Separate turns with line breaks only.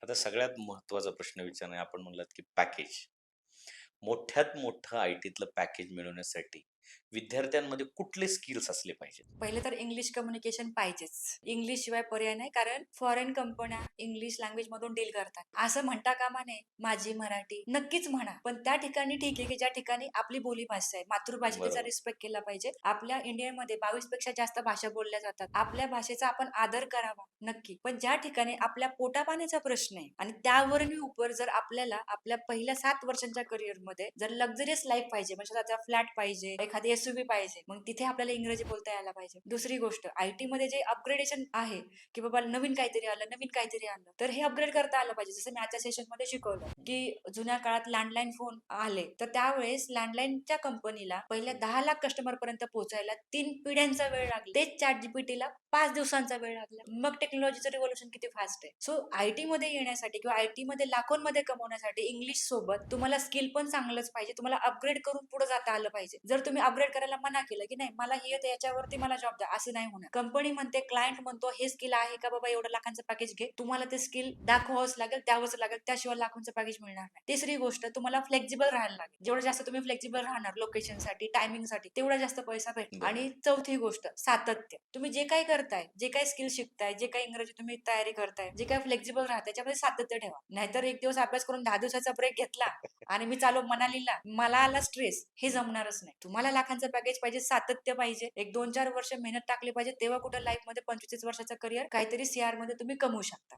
आता सगळ्यात महत्त्वाचा प्रश्न विचारणे आपण म्हणलात, की पॅकेज. मोठ्यात मोठं आय-टीतलं पॅकेज मिळवण्यासाठी विद्यार्थ्यांमध्ये कुठले स्किल्स असले पाहिजेत?
पहिले तर इंग्लिश कम्युनिकेशन पाहिजेच. इंग्लिश शिवाय पर्याय नाही. कारण फॉरेन कंपन्या इंग्लिश लँग्वेज मधून डील करतात. असं म्हणता कामा नये, माझी मराठी. नक्कीच म्हणा. पण त्या ठिकाणी ठीक आहे, की ज्या ठिकाणी आपली बोलीभाषा आहे. मातृभाषेचा
बरोबर.
रिस्पेक्ट केला पाहिजे. आपल्या इंडियामध्ये 22 पेक्षा जास्त भाषा बोलल्या जातात. आपल्या भाषेचा आपण आदर करावा. नक्की. पण ज्या ठिकाणी आपल्या पोटापाण्याचा प्रश्न आहे आणि त्यावरही उपर जर आपल्याला आपल्या पहिल्या 7 वर्षांच्या करिअरमध्ये जर लक्झरियस लाईफ पाहिजे, म्हणजे स्वतःचा फ्लॅट पाहिजे, एखादी एसयूव्ही पाहिजे, मग तिथे आपल्याला इंग्रजी बोलता यायला पाहिजे. दुसरी गोष्ट, आयटी मध्ये जे अपग्रेडेशन आहे, की बाबा नवीन काहीतरी आलं, नवीन काहीतरी आलं, तर हे अपग्रेड करता आलं पाहिजे. जसं मी आजच्या सेशनमध्ये शिकवलं, की जुन्या काळात लँडलाईन फोन आले, तर त्यावेळेस लँडलाईनच्या कंपनीला पहिल्या 10 लाख कस्टमर पर्यंत पोहोचायला 3 पिढ्यांचा वेळ लागला. तेच चॅट जीपीटीला 5 दिवसांचा वेळ लागला. मग टेक्नॉलॉजीचं रिव्होल्यूशन किती फास्ट आहे. सो आयटी मध्ये येण्यासाठी किंवा आयटी मध्ये लाखोंमध्ये कमवण्यासाठी इंग्लिश सोबत तुम्हाला स्किल पण चांगलंच पाहिजे. तुम्हाला अपग्रेड करून पुढे जाता आलं पाहिजे. जर तुम्ही अपग्रेड करायला मना केलं, की नाही मला हे येतं याच्यावरती मला जॉब द्या, असं नाही होणार. कंपनी म्हणते, क्लायंट म्हणतो हे स्किल आहे का बाबा, एवढं लाखांचं पॅकेज घे. तुम्हाला ते स्किल दाखवावंच लागेल, द्यावंच लागेल. त्याशिवाय लाखांचं पॅकेज मिळणार नाही. तिसरी गोष्ट, तुम्हाला फ्लेक्झिबल राहायला लागेल. जेवढं जास्त तुम्ही फ्लेक्झिबल राहणार लोकेशनसाठी, टायमिंगसाठी, तेवढा जास्त पैसा भेटेल. आणि
बरोबर.
चौथी गोष्ट, सातत्य. तुम्ही जे काही करताय, जे काही स्किल शिकताय, जे काही इंग्रजी तुम्ही तयारी करताय, जे काही फ्लेक्झिबल राहा, त्याच्यामध्ये सातत्य ठेवा. नाहीतर एक दिवस अभ्यास करून 10 दिवसाचा ब्रेक घेतला आणि मी चालू मनालीला, मला आला स्ट्रेस, हे जमणारच नाही. तुम्हाला लाखांचं पॅकेज पाहिजे, सातत्य पाहिजे, एक 2-4 वर्ष मेहनत टाकली पाहिजे, तेव्हा कुठे लाईफमध्ये 25 वर्षाचं करिअर काहीतरी सीआर मध्ये तुम्ही कमवू शकता.